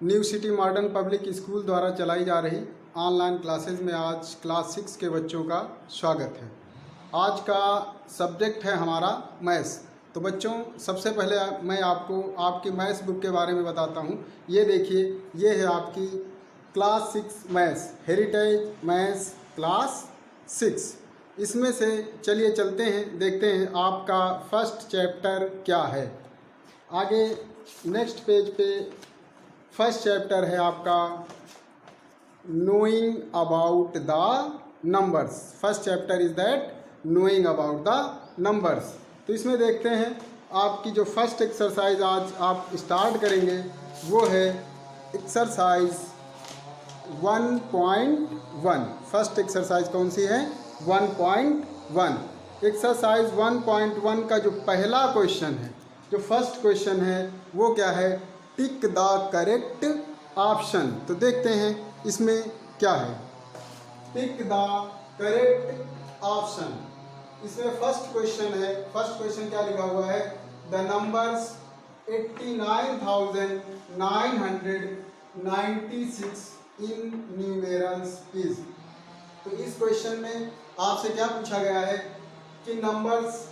New city modern public school द्वारा चलाई जा रही ऑनलाइन क्लासेस में आज क्लास 6 के बच्चों का स्वागत है। आज का सब्जेक्ट है हमारा मैथ्स। तो बच्चों, सबसे पहले मैं आपको आपकी मैथ्स बुक के बारे में बताता हूँ। ये देखिए, ये है आपकी class 6 maths, heritage maths class 6। इसमें से चलिए चलते हैं, देखते हैं आपका फर्स्ट चैप्टर क्या है। आगे नेक्स्ट पेज पे फर्स्ट चैप्टर है आपका knowing about the numbers. First chapter is that knowing about the numbers. तो इसमें देखते हैं आपकी जो फर्स्ट एक्सरसाइज आज आप स्टार्ट करेंगे वो है एक्सरसाइज 1.1। फर्स्ट एक्सरसाइज कौन सी है? 1.1। एक्सरसाइज 1.1 का जो पहला क्वेश्चन है, जो फर्स्ट क्वेश्चन है वो क्या है? Tick the correct option. तो देखते हैं इसमें क्या है। Tick the correct option. इसमें फर्स्ट क्वेश्चन है। फर्स्ट क्वेश्चन क्या लिखा हुआ है? The numbers 89,996 in numerals is. तो इस क्वेश्चन में आपसे क्या पूछा गया है कि नंबर्स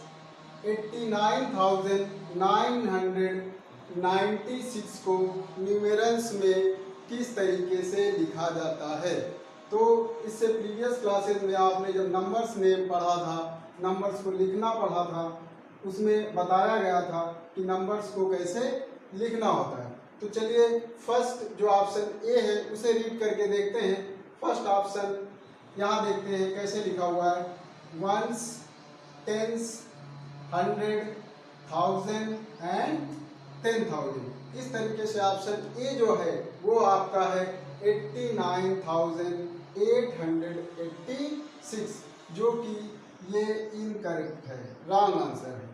89,996 को न्यूमेरल्स में किस तरीके से लिखा जाता है। तो इससे प्रीवियस क्लासेस में आपने जब नंबर्स नेम पढ़ा था, नंबर्स को लिखना पढ़ा था, उसमें बताया गया था कि नंबर्स को कैसे लिखना होता है। तो चलिए फर्स्ट जो ऑप्शन ए है उसे रीड करके देखते हैं। फर्स्ट ऑप्शन यहाँ देखते हैं कैसे लिखा हुआ है। Ones, tens, 100, 1000 and 10,000। इस तरीके से ऑप्शन ए जो है वो आपका है 89,886, जो कि ये इनकरेक्ट है, रॉन्ग आंसर है।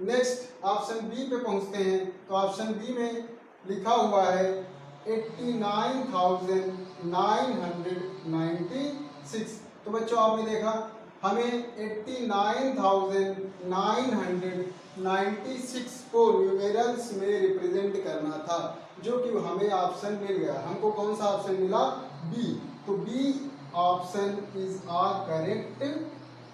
नेक्स्ट ऑप्शन बी पे पहुंचते हैं। तो ऑप्शन बी में लिखा हुआ है 89,996। तो बच्चों आपने देखा हमें 89,996 को न्यूमेरल्स में रिप्रेजेंट करना था, जो कि हमें ऑप्शन मिल गया। हमको कौन सा ऑप्शन मिला? बी। तो B option is a correct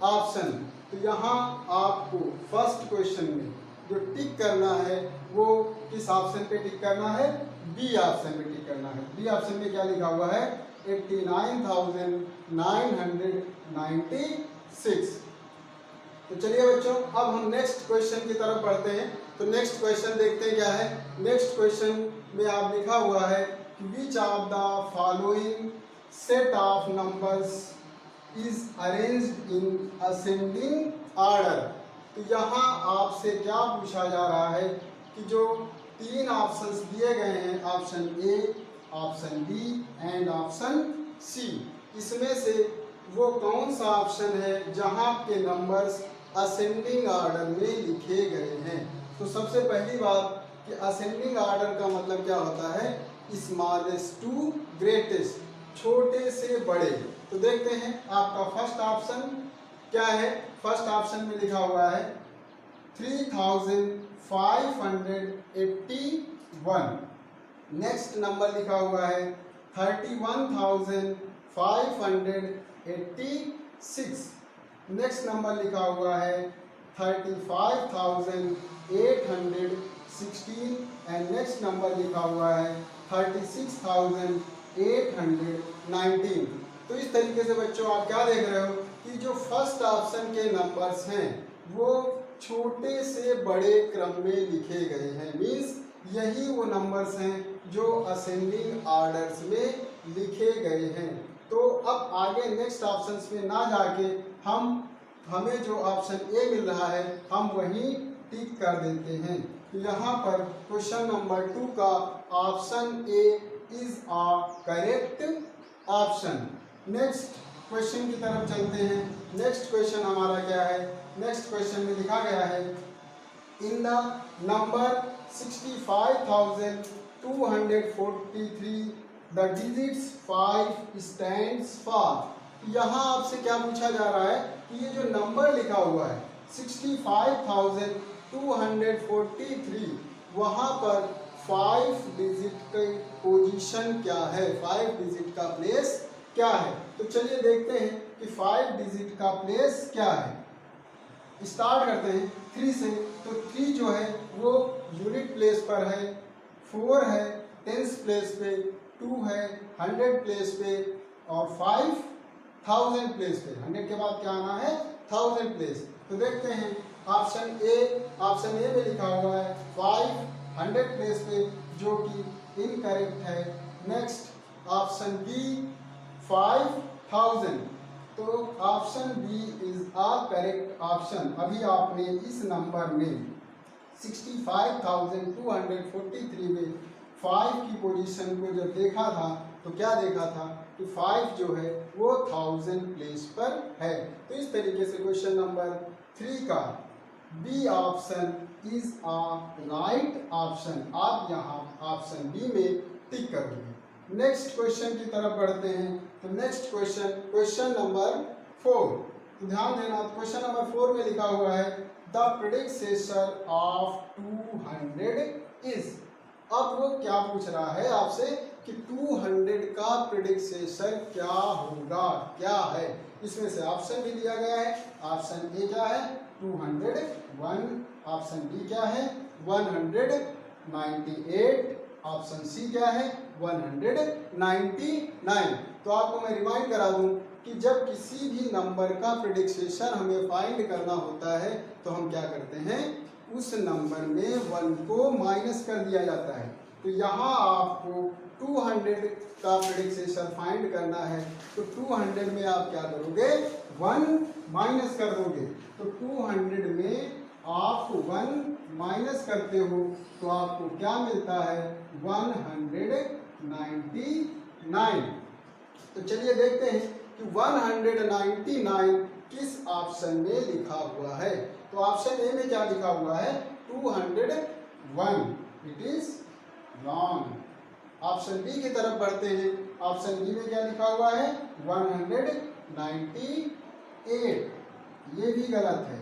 option. तो यहाँ आपको फर्स्ट क्वेश्चन में जो टिक करना है वो किस ऑप्शन पे टिक करना है? बी ऑप्शन पे टिक करना है। बी ऑप्शन में क्या लिखा हुआ है? 89,996। तो चलिए बच्चों, अब हम नेक्स्ट क्वेश्चन की तरफ बढ़ते हैं। तो नेक्स्ट क्वेश्चन देखते हैं क्या है। नेक्स्ट क्वेश्चन में आप लिखा हुआ है कि which of the following set of numbers is arranged in ascending order. तो यहाँ आपसे क्या पूछा जा रहा है कि जो तीन ऑप्शंस दिए गए हैं, option A, option B and option C, इसमें से वो कौन सा ऑप्शन है जहाँ के नंबर्स असेंडिंग ऑर्डर में लिखे गए हैं। तो सबसे पहली बात कि असेंडिंग ऑर्डर का मतलब क्या होता है? स्मॉलेस्ट टू ग्रेटेस्ट, छोटे से बड़े। तो देखते हैं आपका फर्स्ट ऑप्शन क्या है। फर्स्ट ऑप्शन में लिखा हुआ है 3,581। नेक्स्ट नंबर लिखा हुआ है 31,586। नेक्स्ट नंबर लिखा हुआ है 35,816 एंड नेक्स्ट नंबर लिखा हुआ है 36,819। तो इस तरीके से बच्चों आप क्या देख रहे हो कि जो फर्स्ट ऑप्शन के नंबर्स हैं वो छोटे से बड़े क्रम में लिखे गए हैं। मीन्स यही वो नंबर्स हैं जो असेंडिंग ऑर्डर्स में लिखे गए हैं। तो अब आगे नेक्स्ट ऑप्शंस में ना जाके हमें जो ऑप्शन ए मिल रहा है हम वहीं टिक कर देते हैं। यहाँ पर क्वेश्चन नंबर 2 का option A is a correct option. Next question की तरफ चलते हैं। नेक्स्ट क्वेश्चन हमारा क्या है? नेक्स्ट क्वेश्चन में लिखा गया है in the number 65,243 the digits 5 stands for. यहाँ आपसे क्या पूछा जा रहा है कि ये जो नंबर लिखा हुआ है 65,243, वहाँ पर 5 डिजिट की पोजीशन क्या है, 5 डिजिट का प्लेस क्या है। तो चलिए देखते हैं कि 5 डिजिट का प्लेस क्या है। स्टार्ट करते हैं 3 से। तो 3 जो है वो यूनिट प्लेस पर है, 4 है टेंस प्लेस पे, 2 है 100 प्लेस पे और 5 1000 प्लेस पे। 100 के बाद क्या आना है, 1000 प्लेस। तो देखते हैं ऑप्शन ए में लिखा हुआ है 500 प्लेस पे, जो कि इनकरेक्ट है। Next option B 5000। तो option B is a correct option. अभी आपने इस नंबर में 65,243 में 5 की पोजीशन को जब देखा था तो क्या देखा था कि 5 जो है वो 1000 प्लेस पर है। तो इस तरीके से क्वेश्चन नंबर 3 का B option is a right option. आप यहाँ ऑप्शन बी में टिक करोगे। नेक्स्ट क्वेश्चन की तरफ बढ़ते हैं। तो नेक्स्ट क्वेश्चन नंबर 4। तो ध्यान देना, क्वेश्चन नंबर 4 में लिखा हुआ है द प्रेडिक्सेसर ऑफ 200 इज। अब वो क्या पूछ रहा है आपसे कि 200 का प्रेडिक्सेसर क्या होगा, क्या है। इसमें से ऑप्शन भी दिया गया है। ऑप्शन ए क्या है 201, ऑप्शन बी क्या है 198, ऑप्शन सी क्या है 199। तो आपको मैं रिमाइंड करा दूं कि जब किसी भी नंबर का प्रेडिक्सेशन हमें फाइंड करना होता है तो हम क्या करते हैं, उस नंबर में 1 को माइनस कर दिया जाता है। तो यहाँ आपको 200 का प्रेडिक्सेशन फाइंड करना है। तो 200 में आप क्या करोगे, 1 माइनस कर दोगे। तो 200 में आप 1 माइनस करते हो तो आपको क्या मिलता है 199। तो चलिए देखते हैं कि 199 किस ऑप्शन में लिखा हुआ है। तो ऑप्शन ए में क्या लिखा हुआ है 201, it is wrong. Option B की तरफ बढ़ते हैं। ऑप्शन बी में क्या लिखा हुआ है 198, ये भी गलत है।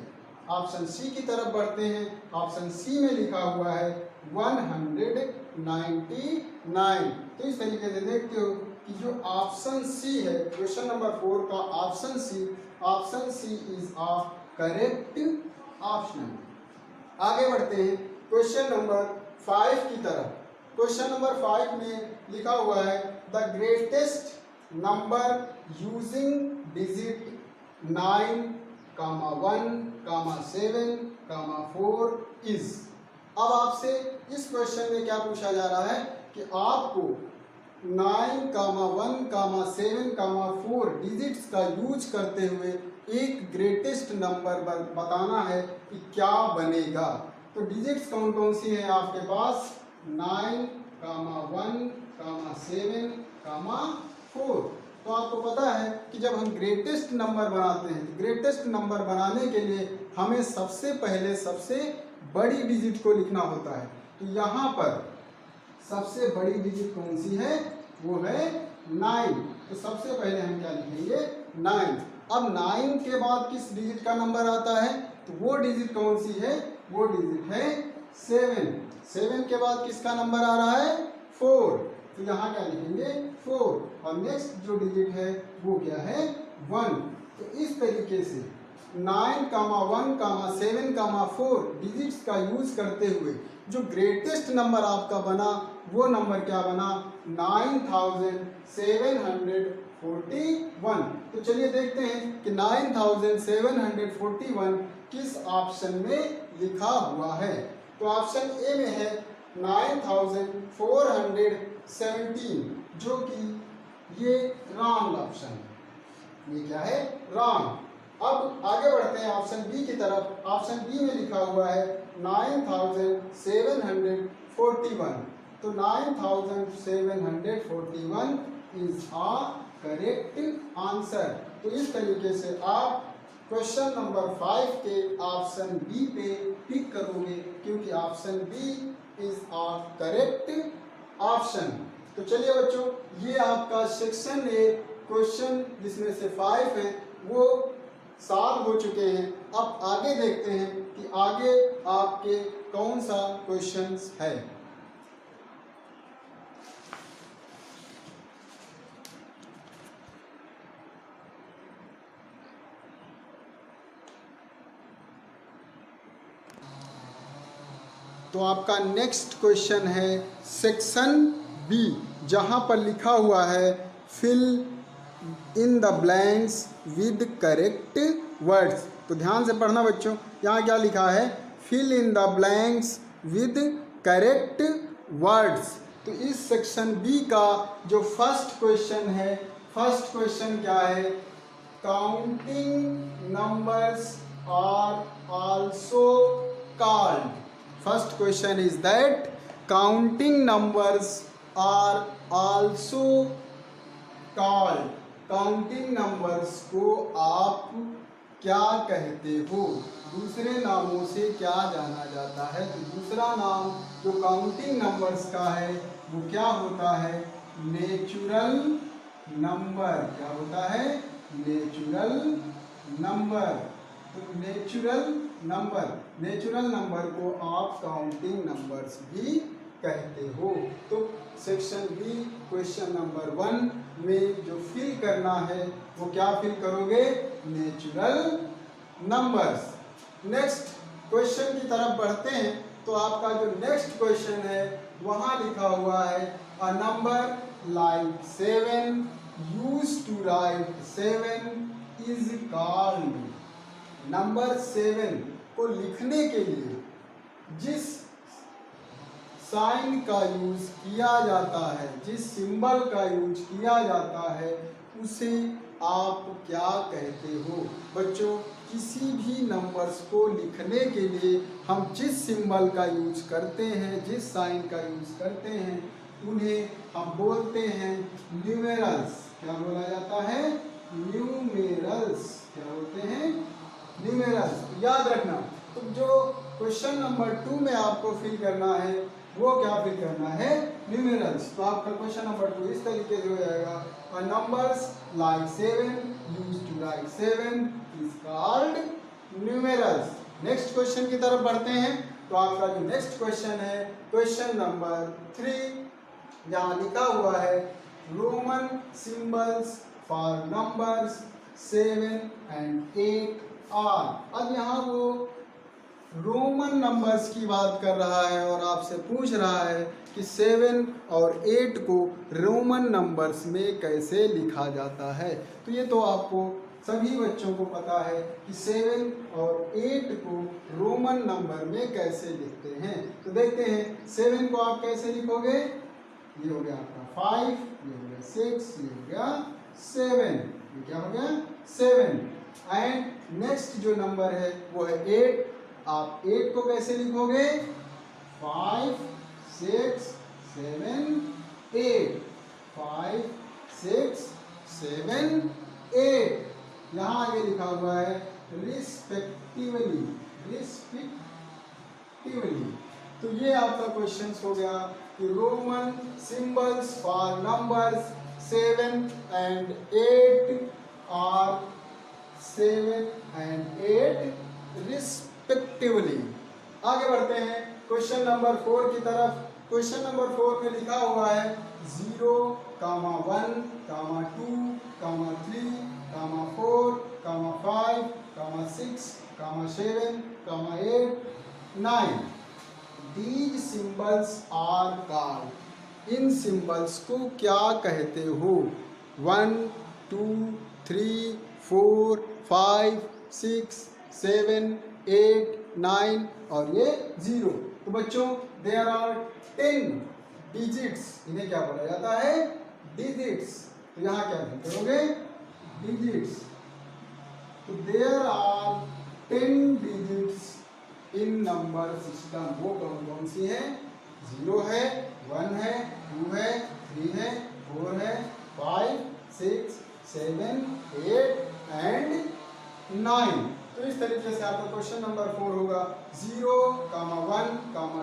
ऑप्शन सी की तरफ बढ़ते हैं। ऑप्शन सी में लिखा हुआ है 199। तो इस तरीके से देखते हो कि जो ऑप्शन सी है क्वेश्चन नंबर 4 का option C is a correct option. आगे बढ़ते हैं क्वेश्चन नंबर 5 की तरफ। क्वेश्चन नंबर 5 में लिखा हुआ है the greatest number using digit 9, 1, 7, 4 is. अब आपसे इस क्वेश्चन में क्या पूछा जा रहा है कि आपको 9, 1, 7, 4 डिजिट्स का यूज करते हुए एक ग्रेटेस्ट नंबर बताना है कि क्या बनेगा। तो डिजिट्स कौन कौन सी हैं आपके पास 9, 1, 7, 4। तो आपको पता है कि जब हम ग्रेटेस्ट नंबर बनाते हैं, ग्रेटेस्ट नंबर बनाने के लिए हमें सबसे पहले सबसे बड़ी डिजिट को लिखना होता है। तो यहाँ पर सबसे बड़ी डिजिट कौन सी है, वो है 9। तो सबसे पहले हम क्या लिखेंगे 9। अब 9 के बाद किस डिजिट का नंबर आता है, तो वो डिजिट कौन सी है, वो डिजिट है 7। 7 के बाद किसका नंबर आ रहा है 4। तो यहाँ क्या लिखेंगे 4। और नेक्स्ट जो डिजिट है वो क्या है 1। तो इस तरीके से 9, 1, 7, 4 डिजिट्स का यूज करते हुए जो ग्रेटेस्ट नंबर आपका बना वो नंबर क्या बना 9741। तो चलिए देखते हैं कि 9741 किस ऑप्शन में लिखा हुआ है। तो ऑप्शन ए में है 9417, जो कि ये रॉन्ग ऑप्शन है। ये क्या है रॉन्ग। अब आगे बढ़ते हैं ऑप्शन बी की तरफ। ऑप्शन बी में लिखा हुआ है 9741। तो 9741 इज अ करेक्ट आंसर। तो इस तरीके से आप क्वेश्चन नंबर 5 के ऑप्शन बी पे टिक करोगे, क्योंकि option B is a correct option. तो चलिए बच्चों, ये आपका सेक्शन ए क्वेश्चन जिसमें से 5 है वो 7 हो चुके हैं। अब आगे देखते हैं कि आगे आपके कौन सा क्वेश्चंस है। तो आपका नेक्स्ट क्वेश्चन है सेक्शन बी, जहाँ पर लिखा हुआ है fill in the blanks with correct words. तो ध्यान से पढ़ना बच्चों, यहाँ क्या लिखा है, fill in the blanks with correct words. तो इस सेक्शन बी का जो फर्स्ट क्वेश्चन है, फर्स्ट क्वेश्चन क्या है, counting numbers are also called. First question is that counting numbers are also called. Counting numbers को आप क्या कहते हो, दूसरे नामों से क्या जाना जाता है। तो दूसरा नाम जो काउंटिंग नंबर्स का है वो क्या होता है, नेचुरल नंबर। क्या होता है, नेचुरल नंबर। तो नेचुरल नंबर को आप काउंटिंग नंबर्स भी कहते हो। तो सेक्शन बी क्वेश्चन नंबर 1 में जो फिल करना है वो क्या फिल करोगे, नेचुरल नंबर्स। नेक्स्ट क्वेश्चन की तरफ बढ़ते हैं। तो आपका जो नेक्स्ट क्वेश्चन है वहाँ लिखा हुआ है a number like 7 used to write 7 is called. Number 7 को लिखने के लिए जिस साइन का यूज किया जाता है, जिस सिंबल का यूज किया जाता है, उसे आप क्या कहते हो। बच्चों, किसी भी नंबर्स को लिखने के लिए हम जिस सिंबल का यूज करते हैं, जिस साइन का यूज करते हैं, उन्हें हम बोलते हैं न्यूमेरल्स। क्या बोला जाता है, न्यूमेरल्स। क्या बोलते हैं, न्यूमेरल्स। याद रखना। तो जो क्वेश्चन नंबर 2 में आपको फिल करना है वो क्या फिल करना है, न्यूमेरल्स। तो आपका क्वेश्चन नंबर 2 इस तरीके से हो जाएगा, a numbers like 7 used to write 7 is called numerals. Next question की तरफ बढ़ते हैं। तो आपका जो नेक्स्ट क्वेश्चन है क्वेश्चन नंबर 3, जहाँ लिखा हुआ है Roman symbols for numbers 7 and 8 are. अब यहाँ वो रोमन नंबर्स की बात कर रहा है और आपसे पूछ रहा है कि 7 और 8 को रोमन नंबर्स में कैसे लिखा जाता है। तो ये तो आपको सभी बच्चों को पता है कि 7 और 8 को रोमन नंबर में कैसे लिखते हैं। तो देखते हैं 7 को आप कैसे लिखोगे। ये हो गया आपका 5, ये हो गया 6, ये हो गया 7। ये क्या हो गया, 7। एंड नेक्स्ट जो नंबर है वो है 8। आप 8 को कैसे लिखोगे, 5, 6, 7, 8। 5, 6, 7, 8। यहाँ आगे लिखा हुआ है रिस्पेक्टिवली। तो ये आपका क्वेश्चन हो गया कि Roman symbols for numbers 7 and 8 are 7 and 8 respectively. आगे बढ़ते हैं क्वेश्चन नंबर 4 की तरफ। क्वेश्चन नंबर 4 में लिखा हुआ है 0, 1, 2, 3, 4, 5, 6, 7, 8, 9। These symbols are called। In symbols को क्या कहते हो। 1, 2, 3, 4, 5, 6, 7, 8, 9 और ये 0। तो बच्चों देयर आर 10 डिजिट्स। इन्हें क्या बोला जाता है, डिजिट्स। तो यहाँ क्या करोगे, डिजिट्स। तो there are 10 digits in number system. वो कौन कौन सी है, 0 है, 1 है, 2 है, 3 है, 4 है, 5, 6, 7, 8 एंड 9। तो इस तरीके से आपका क्वेश्चन नंबर 4 होगा 0, 1, 2,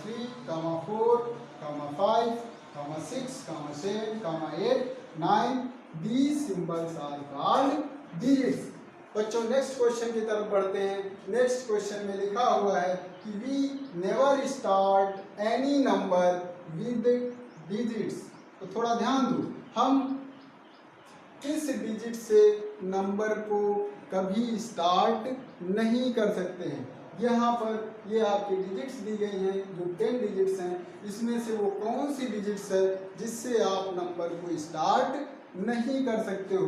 3, 4, 5, 6, 7, 8, 9। These symbols are called digits। बच्चों नेक्स्ट क्वेश्चन की तरफ बढ़ते हैं। नेक्स्ट क्वेश्चन में लिखा हुआ है कि we never start any number with digits. तो थोड़ा ध्यान दो, हम किस डिजिट से नंबर को कभी स्टार्ट नहीं कर सकते हैं। यहाँ पर ये आपकी डिजिट्स दी गई हैं जो 10 डिजिट्स हैं, इसमें से वो कौन सी डिजिट्स है जिससे आप नंबर को स्टार्ट नहीं कर सकते हो।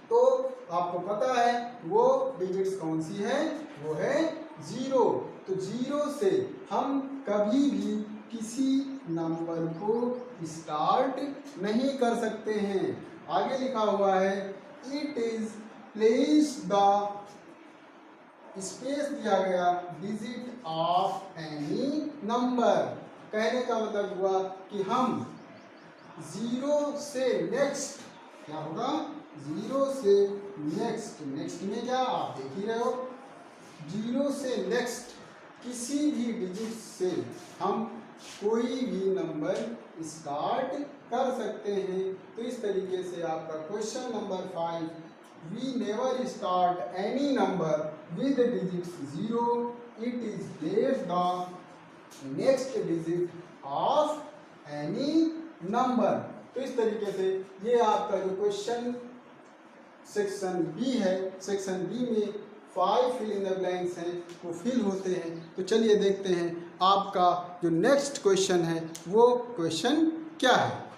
तो आपको पता है वो डिजिट्स कौन सी है, वो है 0। तो 0 से हम कभी भी किसी नंबर को स्टार्ट नहीं कर सकते हैं। आगे लिखा हुआ है it is place the, space दिया गया, डिजिट ऑफ एनी नंबर। कहने का मतलब हुआ कि हम 0 से नेक्स्ट, क्या होगा, 0 से नेक्स्ट, नेक्स्ट में क्या आप देख ही रहे हो, 0 से नेक्स्ट किसी भी डिजिट से हम कोई भी नंबर स्टार्ट कर सकते हैं। तो इस तरीके से आपका question number 5, we never start any number with digits 0, it is place the next digit of any number. तो इस तरीके से ये आपका जो क्वेश्चन सेक्शन बी है, सेक्शन बी में 5 फिल इन द ब्लैंक्स हैं वो फिल होते हैं। तो चलिए देखते हैं आपका जो नेक्स्ट क्वेश्चन है वो क्वेश्चन क्या है।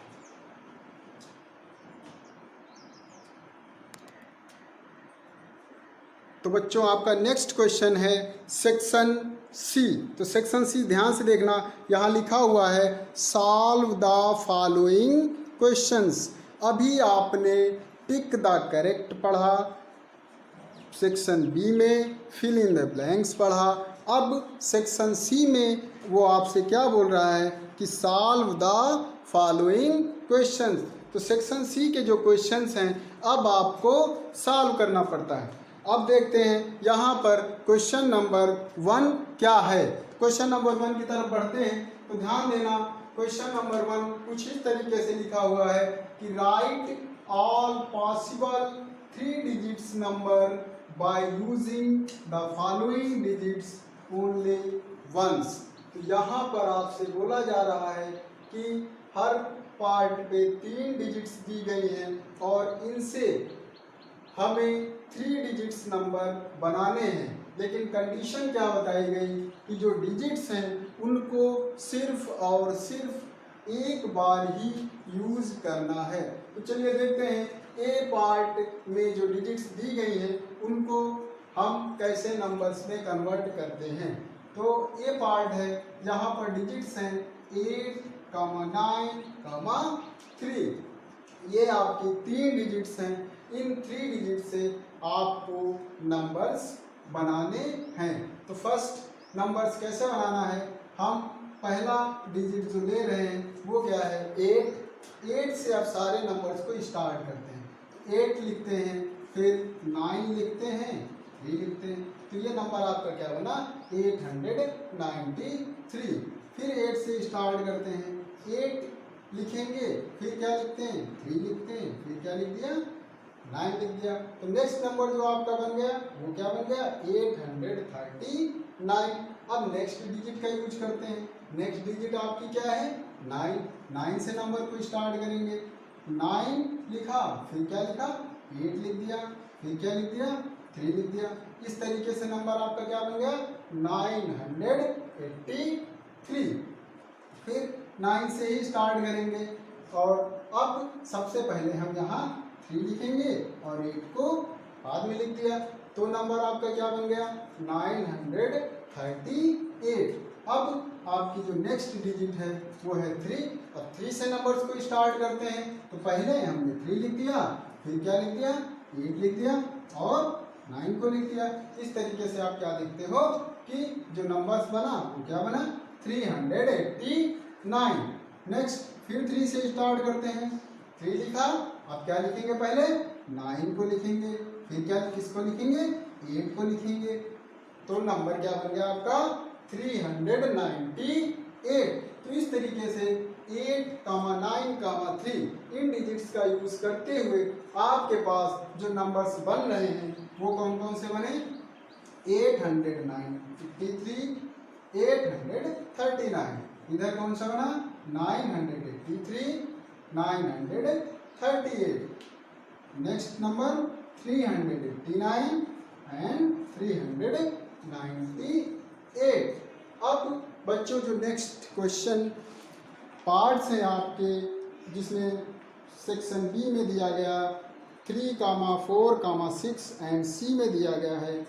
तो बच्चों आपका नेक्स्ट क्वेश्चन है सेक्शन सी। तो सेक्शन सी ध्यान से देखना, यहाँ लिखा हुआ है सॉल्व द फॉलोइंग क्वेश्चंस। अभी आपने टिक द करेक्ट पढ़ा, सेक्शन बी में फिल इन द ब्लैंक्स पढ़ा। अब सेक्शन सी में वो आपसे क्या बोल रहा है कि सॉल्व द फॉलोइंग क्वेश्चंस। तो सेक्शन सी के जो क्वेश्चंस हैं अब आपको सॉल्व करना पड़ता है। अब देखते हैं यहाँ पर क्वेश्चन नंबर 1 क्या है। क्वेश्चन नंबर 1 की तरफ बढ़ते हैं। तो ध्यान देना, क्वेश्चन नंबर 1 कुछ इस तरीके से लिखा हुआ है कि write all possible 3 digits number by using the following digits only once. तो यहाँ पर आपसे बोला जा रहा है कि हर पार्ट पे 3 डिजिट्स दी गई हैं और इनसे हमें 3 डिजिट्स नंबर बनाने हैं। लेकिन कंडीशन क्या बताई गई कि जो डिजिट्स हैं उनको सिर्फ और सिर्फ एक बार ही यूज करना है। तो चलिए देखते हैं ए पार्ट में जो डिजिट्स दी गई हैं उनको हम कैसे नंबर्स में कन्वर्ट करते हैं। तो ए पार्ट है, यहाँ पर डिजिट्स हैं 8, 9, 3। ये आपकी 3 डिजिट्स हैं। इन 3 डिजिट से आपको नंबर्स बनाने हैं। तो फर्स्ट नंबर्स कैसे बनाना है, हम पहला डिजिट जो ले रहे हैं वो क्या है 8। 8 से आप सारे नंबर्स को स्टार्ट करते हैं। 8 लिखते हैं, फिर 9 लिखते हैं, 3 लिखते हैं। तो ये नंबर आपका क्या बना 893। फिर 8 से स्टार्ट करते हैं, 8 लिखेंगे, फिर क्या लिखते हैं 3 लिखते हैं, फिर क्या लिख दिया 9 लिख दिया। तो नेक्स्ट नंबर जो आपका बन गया वो क्या बन गया 839। अब नेक्स्ट डिजिट का यूज करते हैं। नेक्स्ट डिजिट आपकी क्या है 9। 9 से नंबर को स्टार्ट करेंगे, 9 लिखा, फिर क्या लिखा 8 लिख दिया, फिर क्या लिख दिया 3 लिख दिया। इस तरीके से नंबर आपका क्या बन गया 983। फिर 9 से ही स्टार्ट करेंगे और अब सबसे पहले हम यहाँ 3 लिखेंगे और 8 को बाद में लिख दिया। तो नंबर आपका क्या बन गया 938। अब आपकी जो नेक्स्ट डिजिट है वो है 3। अब 3 से नंबर्स को स्टार्ट करते हैं। तो पहले हमने 3 लिख दिया, फिर क्या लिख दिया 8 लिख दिया और 9 को लिख दिया। इस तरीके से आप क्या लिखते हो कि जो नंबर्स बना वो क्या बना 389। नेक्स्ट फिर 3 से स्टार्ट करते हैं, 3 लिखा, अब क्या लिखेंगे पहले 9 को लिखेंगे, फिर क्या किसको लिखेंगे 8 को लिखेंगे। तो नंबर क्या बन गया आपका 398। तो इस तरीके से 8, 9, 3 इन डिजिट्स का यूज करते हुए आपके पास जो नंबर्स बन रहे हैं वो कौन कौन से बने 893, 839। इधर कौन सा बना 983, 938। Next number 389 and 340। 98। अब बच्चों जो नेक्स्ट क्वेश्चन पार्ट्स हैं आपके, जिसमें सेक्शन बी में दिया गया 3, 4, 6 एंड सी में दिया गया है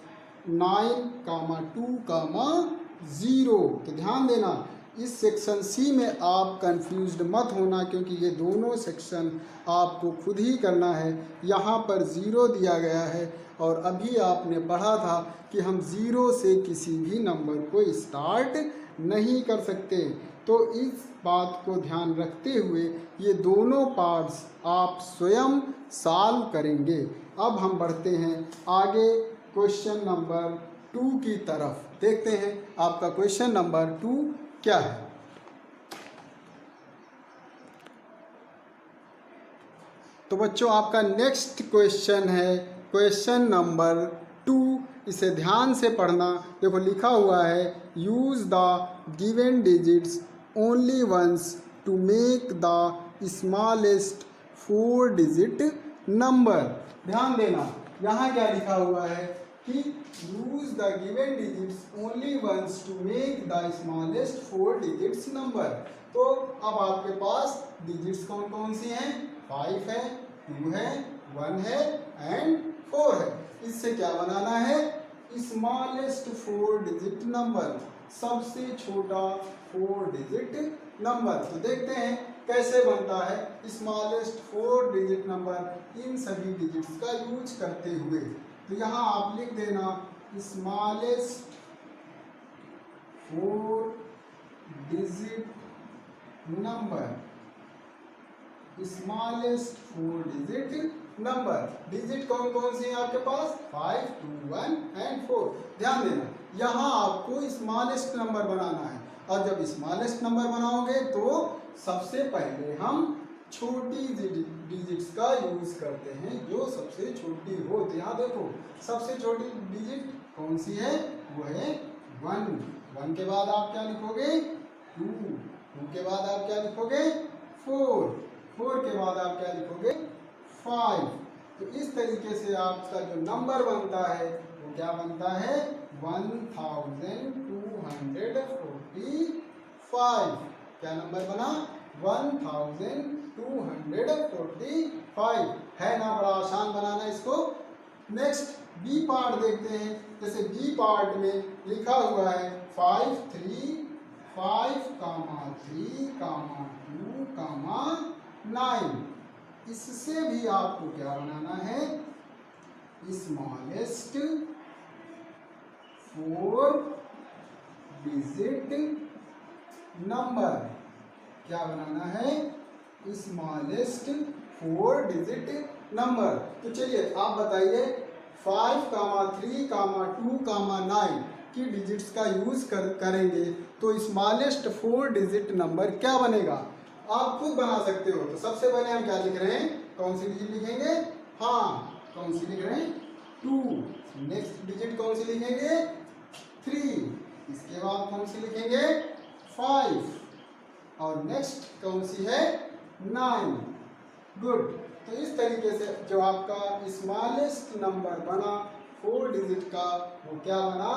9, 2, 0। तो ध्यान देना, इस सेक्शन सी में आप कंफ्यूज्ड मत होना, क्योंकि ये दोनों सेक्शन आपको खुद ही करना है। यहाँ पर 0 दिया गया है और अभी आपने पढ़ा था कि हम 0 से किसी भी नंबर को स्टार्ट नहीं कर सकते। तो इस बात को ध्यान रखते हुए ये दोनों पार्ट्स आप स्वयं सॉल्व करेंगे। अब हम बढ़ते हैं आगे क्वेश्चन नंबर 2 की तरफ। देखते हैं आपका क्वेश्चन नंबर 2 क्या है। तो बच्चों आपका नेक्स्ट क्वेश्चन है क्वेश्चन नंबर 2। इसे ध्यान से पढ़ना। देखो लिखा हुआ है use the given digits only once to make the smallest 4 digit number. ध्यान देना, यहाँ क्या लिखा हुआ है कि use the given digits only once to make the smallest 4 digits number. तो अब आपके पास डिजिट्स कौन कौन सी हैं? 5 है, 2 है, 1 है एंड 4 है। इससे क्या बनाना है? स्मॉलेस्ट 4 डिजिट नंबर, सबसे छोटा 4 डिजिट नंबर। तो देखते हैं कैसे बनता है स्मॉलेस्ट 4 डिजिट नंबर इन सभी डिजिट्स का यूज करते हुए। तो यहाँ आप लिख देना smallest 4 digit number, smallest 4 digit number. Digit कौन कौन सी है आपके पास? 5, 2, 1 एंड 4। ध्यान देना, यहाँ आपको स्मॉलेस्ट नंबर बनाना है और जब स्मॉलेस्ट नंबर बनाओगे तो सबसे पहले हम छोटी डिजिट्स का यूज करते हैं, जो सबसे छोटी हो। तो यहाँ देखो सबसे छोटी डिजिट कौन सी है? वो है 1। 1 के बाद आप क्या लिखोगे? 2। 2 के बाद आप क्या लिखोगे? 4। 4 के बाद आप क्या लिखोगे? 5। तो इस तरीके से आपका जो नंबर बनता है वो क्या बनता है? 1245। क्या नंबर बना? 1245 है ना। बड़ा आसान बनाना इसको। नेक्स्ट बी पार्ट देखते हैं। जैसे बी पार्ट में लिखा हुआ है 5, 3, 5, 3, 2, 9। इससे भी आपको क्या बनाना है? Smallest 4 digit number. क्या बनाना है? Smallest 4 digit number. तो चलिए आप बताइए 5, 3, 2, 9 की डिजिट्स का यूज करेंगे तो स्मॉलेस्ट 4 डिजिट नंबर क्या बनेगा? आप खुद बना सकते हो। तो सबसे पहले हम क्या लिख रहे हैं? कौन सी डिजिट लिखेंगे? हाँ, कौन सी लिख रहे हैं? 2। नेक्स्ट डिजिट कौन सी लिखेंगे? 3। इसके बाद कौन सी लिखेंगे? 5 और नेक्स्ट कौन सी है? 9। गुड। तो इस तरीके से जो आपका स्मॉलेस्ट नंबर बना 4 डिजिट का, वो क्या बना?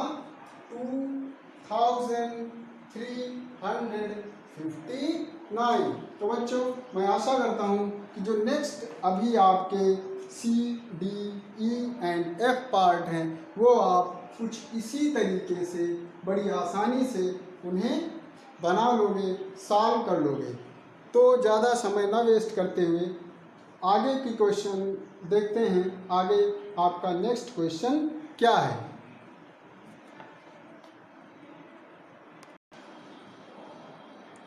2359। तो बच्चों मैं आशा करता हूँ कि जो नेक्स्ट अभी आपके c, d, e and f part हैं वो आप कुछ इसी तरीके से बड़ी आसानी से उन्हें बना लोगे, सॉल्व कर लोगे। तो ज़्यादा समय ना वेस्ट करते हुए आगे की क्वेश्चन देखते हैं। आगे आपका नेक्स्ट क्वेश्चन क्या है?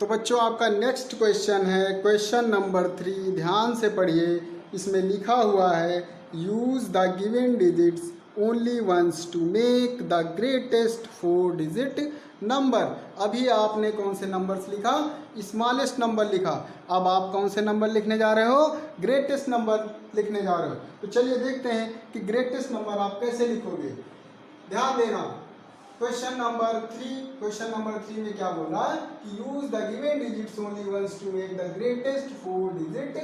तो बच्चों आपका नेक्स्ट क्वेश्चन है क्वेश्चन नंबर 3। ध्यान से पढ़िए। इसमें लिखा हुआ है use the given digits only once to make the greatest 4 digit number. अभी आपने कौन से नंबर्स लिखा? स्मॉलेस्ट नंबर लिखा। अब आप कौन से नंबर लिखने जा रहे हो? ग्रेटेस्ट नंबर लिखने जा रहे हो। तो चलिए देखते हैं कि ग्रेटेस्ट नंबर आप कैसे लिखोगे। ध्यान देना, क्वेश्चन नंबर 3 में क्या बोला कि use the given digits only once to make the greatest 4 digit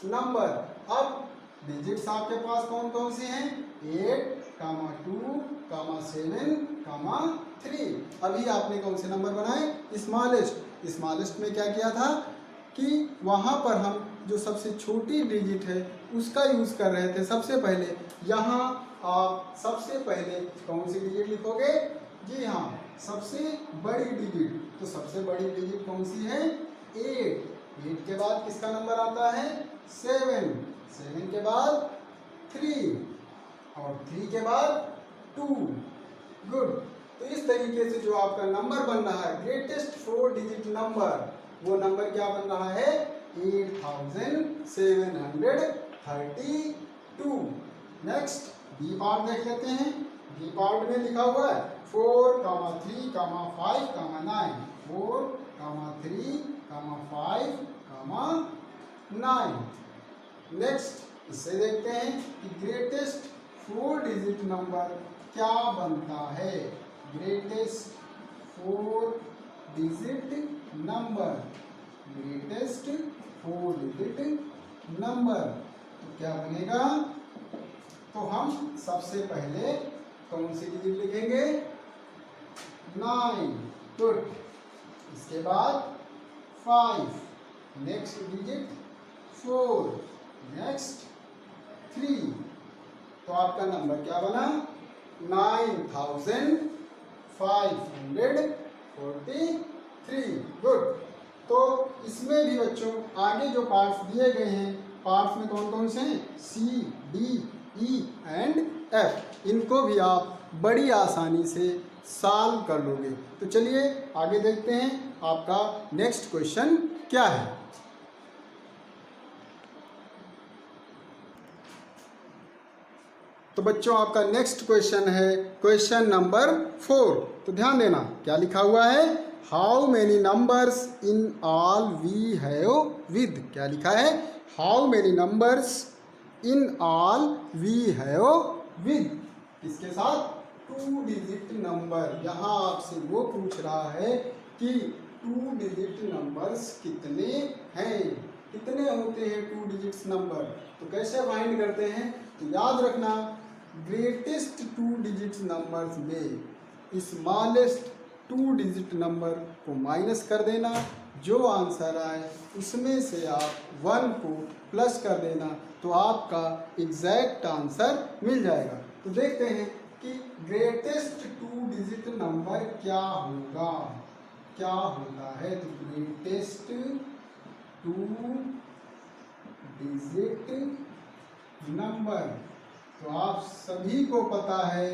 number. अब डिजिट्स आपके पास कौन कौन से हैं? 8, 2, 7, कामा 3। अभी आपने कौन से नंबर बनाए? स्मॉलेस्ट। स्मॉलेस्ट में क्या किया था कि वहाँ पर हम जो सबसे छोटी डिजिट है उसका यूज़ कर रहे थे सबसे पहले। यहाँ आप सबसे पहले कौन सी डिजिट लिखोगे? जी हाँ, सबसे बड़ी डिजिट। तो सबसे बड़ी डिजिट कौन सी है? 8। 8 के बाद किसका नंबर आता है? 7। 7 के बाद 3 और 3 के बाद 2। गुड। तो इस तरीके से जो आपका नंबर बन रहा है ग्रेटेस्ट 4 डिजिट नंबर, वो नंबर क्या बन रहा है? 8732। नेक्स्ट बी पार्ट देख लेते हैं। बी पार्ट में लिखा हुआ है 4, 3, 5, 9। 4, 3, 5, 9। नेक्स्ट इससे देखते हैं कि ग्रेटेस्ट 4 डिजिट नंबर क्या बनता है। Greatest 4 digit number, greatest 4 digit number तो क्या बनेगा? तो हम सबसे पहले कौन सी डिजिट लिखेंगे? 9। गुड। इसके बाद 5, नेक्स्ट डिजिट 4, नेक्स्ट 3। तो आपका नंबर क्या बना? 9543। गुड। तो इसमें भी बच्चों आगे जो पार्ट्स दिए गए हैं, पार्ट्स में कौन कौन से हैं? सी, डी, ई एंड एफ। इनको भी आप बड़ी आसानी से सॉल्व कर लोगे। तो चलिए आगे देखते हैं आपका नेक्स्ट क्वेश्चन क्या है। तो बच्चों आपका नेक्स्ट क्वेश्चन है क्वेश्चन नंबर 4। तो ध्यान देना क्या लिखा हुआ है? How many numbers in all we have with. क्या लिखा है? How many numbers in all we have with. किसके साथ? 2 डिजिट नंबर। यहाँ आपसे वो पूछ रहा है कि 2 डिजिट नंबर्स कितने हैं, कितने होते हैं 2 डिजिट्स नंबर। तो कैसे फाइंड करते हैं? तो याद रखना ग्रेटेस्ट 2 डिजिट नंबर्स में स्मॉलेस्ट 2 डिजिट नंबर को माइनस कर देना, जो आंसर आए उसमें से आप 1 को प्लस कर देना, तो आपका एग्जैक्ट आंसर मिल जाएगा। तो देखते हैं कि ग्रेटेस्ट 2 डिजिट नंबर क्या होगा, क्या होता है। तो ग्रेटेस्ट 2 डिजिट नंबर, तो आप सभी को पता है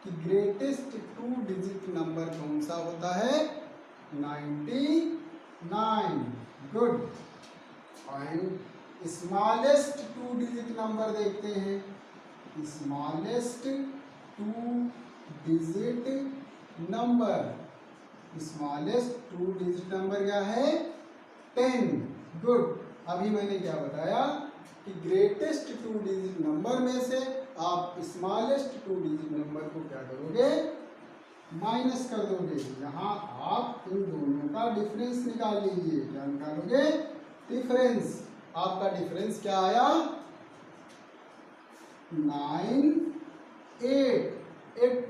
कि ग्रेटेस्ट 2 डिजिट नंबर कौन सा होता है? 99। Good. And smallest 2 digit number देखते हैं। Smallest 2 digit number, smallest 2 digit number क्या है? 10। गुड। अभी मैंने क्या बताया कि ग्रेटेस्ट 2 डिजिट नंबर में से आप स्मॉलेस्ट 2 डिजिट नंबर को क्या करोगे? माइनस कर दोगे। यहाँ आप इन दोनों का डिफरेंस निकाल लीजिए। क्या निकालोगे? डिफरेंस। आपका डिफरेंस क्या आया?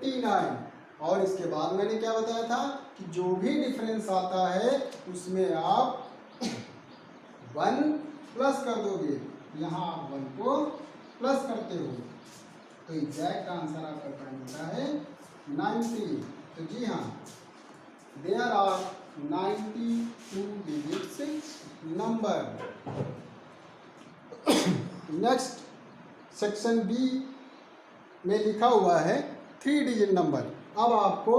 89। और इसके बाद मैंने क्या बताया था कि जो भी डिफरेंस आता है उसमें आप 1 प्लस कर दोगे। यहाँ आप 1 को प्लस करते हो तो एग्जैक्ट आंसर आपका क्या होता है? 90। तो जी हाँ, there are 92 digits number. Next section B में लिखा हुआ है 3 डिजिट नंबर। अब आपको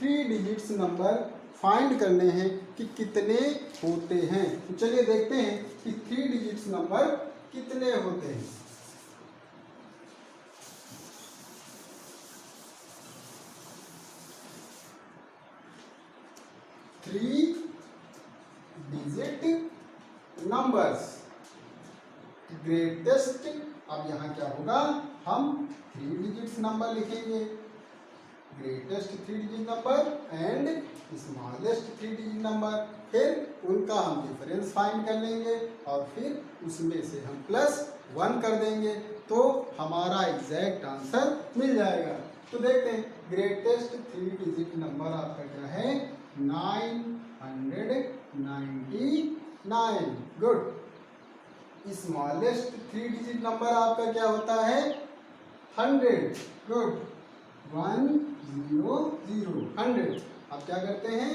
3 डिजिट्स नंबर फाइंड करने हैं कि कितने होते हैं। तो चलिए देखते हैं कि 3 डिजिट्स नंबर कितने होते हैं। Three digit numbers greatest. अब यहाँ क्या होगा? हम 3 डिजिट्स नंबर लिखेंगे। Greatest 3 digit number and smallest 3 digit number, फिर उनका हम डिफरेंस फाइंड कर लेंगे और फिर उसमें से हम +1 कर देंगे तो हमारा एग्जैक्ट आंसर मिल जाएगा। तो देखते हैं ग्रेटेस्ट 3 डिजिट नंबर आपका क्या है 999। गुड। स्मॉलेस्ट 3 डिजिट नंबर आपका क्या होता है 100। गुड। 100 100। अब क्या करते हैं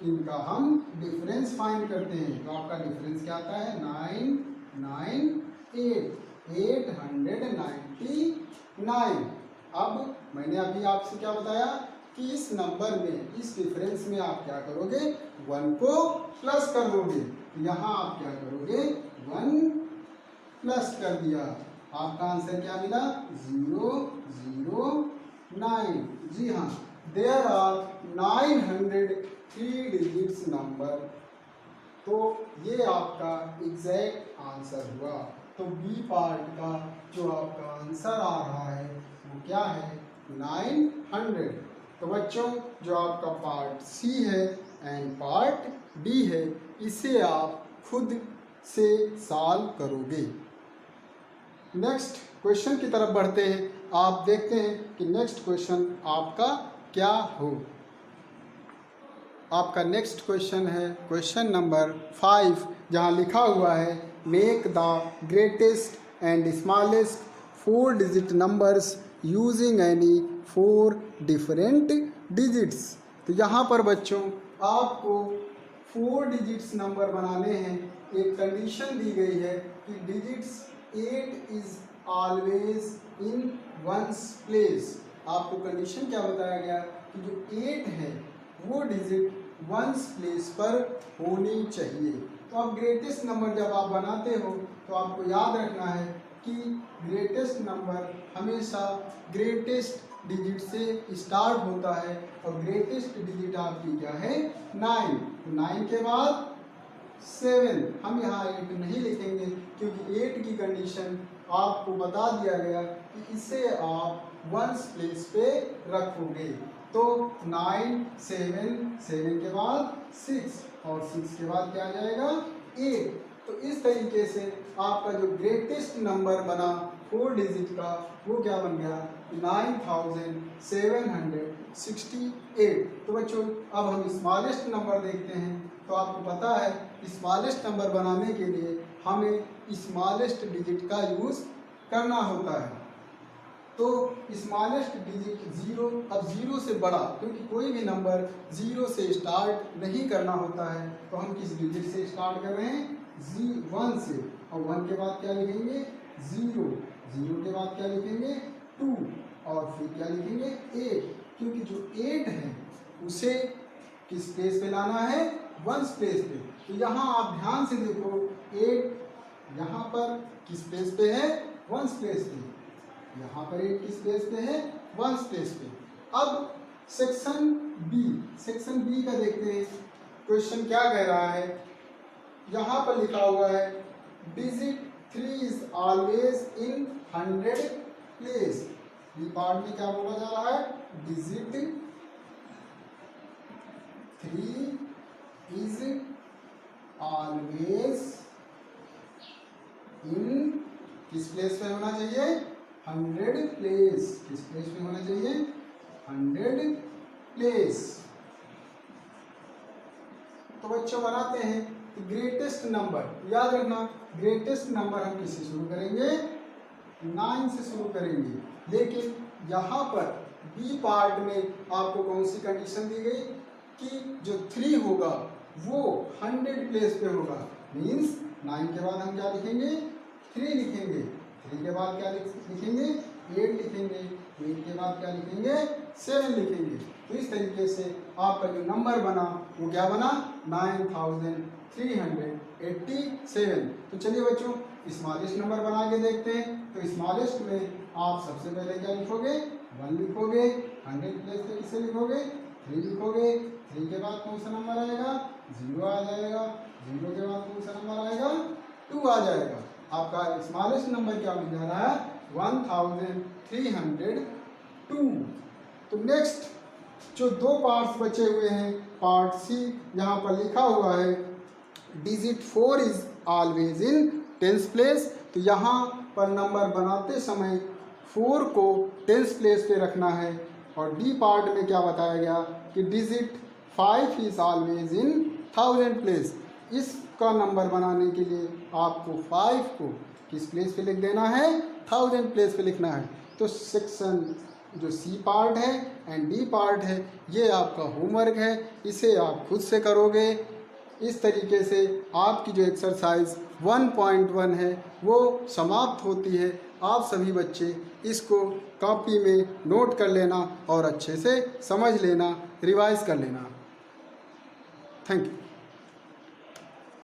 इनका हम डिफरेंस फाइंड करते हैं। तो आपका डिफरेंस क्या आता है 899। अब मैंने अभी आपसे क्या बताया कि इस नंबर में इस डिफरेंस में आप क्या करोगे 1 को प्लस कर दोगे। तो यहाँ आप क्या करोगे 1 प्लस कर दिया, आपका आंसर क्या मिला 009। जी हाँ, देयर आर 903 डिजिट्स नंबर। तो ये आपका एग्जैक्ट आंसर हुआ। तो बी पार्ट का जो आपका आंसर आ रहा है वो क्या है 900। तो बच्चों जो आपका पार्ट सी है एंड पार्ट डी है इसे आप खुद से सॉल्व करोगे। नेक्स्ट क्वेश्चन की तरफ बढ़ते हैं। आप देखते हैं कि नेक्स्ट क्वेश्चन आपका क्या हो। आपका नेक्स्ट क्वेश्चन है क्वेश्चन नंबर 5, जहाँ लिखा हुआ है make the greatest and smallest 4 digit numbers using any 4 different digits. तो यहाँ पर बच्चों आपको 4 डिजिट्स नंबर बनाने हैं। एक कंडीशन दी गई है कि digits 8 is always in ones place. आपको कंडीशन क्या बताया गया कि जो 8 है वो डिजिट वंस प्लेस पर होनी चाहिए। तो अब ग्रेटेस्ट नंबर जब आप बनाते हो तो आपको याद रखना है कि ग्रेटेस्ट नंबर हमेशा ग्रेटेस्ट डिजिट से स्टार्ट होता है और ग्रेटेस्ट डिजिट आपकी क्या है 9। तो 9 के बाद 7। हम यहाँ 8 नहीं लिखेंगे क्योंकि 8 की कंडीशन आपको बता दिया गया कि इसे आप वंस प्लेस पे रखोगे। तो 9 7 7 के बाद 6 और 6 के बाद क्या आ जाएगा 8। तो इस तरीके से आपका जो ग्रेटेस्ट नंबर बना 4 डिजिट का वो क्या बन गया 9768। तो बच्चों अब हम स्मॉलेस्ट नंबर देखते हैं। तो आपको पता है स्मॉलेस्ट नंबर बनाने के लिए हमें स्मॉलेस्ट डिजिट का यूज़ करना होता है। तो स्मॉलेस्ट डिजिट 0। अब 0 से बड़ा, क्योंकि कोई भी नंबर 0 से स्टार्ट नहीं करना होता है, तो हम किस डिजिट से स्टार्ट कर रहे हैं 1 से। और 1 के बाद क्या लिखेंगे 0, 0 के बाद क्या लिखेंगे 2 और फिर क्या लिखेंगे 8, क्योंकि जो 8 है उसे किस प्लेस पे लाना है वंस प्लेस पे। तो यहाँ आप ध्यान से देखो 8 यहाँ पर किस प्लेस पे है वंस प्लेस पे, यहाँ पर 8 किस प्लेस पे है वंस प्लेस पे। अब सेक्शन बी का देखते हैं क्वेश्चन क्या कह रहा है। यहाँ पर लिखा हुआ है digit 3 is always in 100 place. B part में क्या बोला जा रहा है डिजिट 3 इज ऑलवेज इन किस प्लेस पे होना चाहिए 100 प्लेस। किस प्लेस पे होना चाहिए 100 प्लेस। तो बच्चों बनाते हैं ग्रेटेस्ट नंबर। याद रखना ग्रेटेस्ट नंबर हम किससे शुरू करेंगे 9 से शुरू करेंगे। लेकिन यहाँ पर बी पार्ट में आपको कौन सी कंडीशन दी गई कि जो 3 होगा वो 100 प्लेस पे होगा। मीन्स 9 के बाद हम क्या लिखेंगे 3 लिखेंगे, 3 के बाद क्या लिखेंगे 8 लिखेंगे, 8 के बाद क्या लिखेंगे 7 लिखेंगे। तो इस तरीके से आपका जो नंबर बना वो क्या बना 9387। तो चलिए बच्चों स्मॉलेस्ट नंबर बना के देखते हैं। तो स्मॉलेस्ट में आप सबसे पहले क्या लिखोगे 1 लिखोगे, 100 प्लेस पे किसे लिखोगे 3 लिखोगे, 3 के बाद कौन सा नंबर आएगा 0 आ जाएगा, 0 के बाद कौन सा नंबर आएगा 2 आ जाएगा। आपका स्मॉलेस्ट नंबर क्या मिल जा रहा है 1302। तो नेक्स्ट जो 2 पार्ट्स बचे हुए हैं पार्ट सी, यहाँ पर लिखा हुआ है digit 4 is always in 10th place. तो यहाँ पर नंबर बनाते समय 4 को 10th प्लेस पे रखना है। और डी पार्ट में क्या बताया गया कि digit 5 is always in 1000 place. इसका नंबर बनाने के लिए आपको 5 को किस प्लेस पे लिख देना है, 1000 प्लेस पे लिखना है। तो सेक्शन जो सी पार्ट है एंड डी पार्ट है, ये आपका होमवर्क है, इसे आप खुद से करोगे। इस तरीके से आपकी जो एक्सरसाइज 1.1 है वो समाप्त होती है। आप सभी बच्चे इसको कॉपी में नोट कर लेना और अच्छे से समझ लेना, रिवाइज कर लेना। Thank you.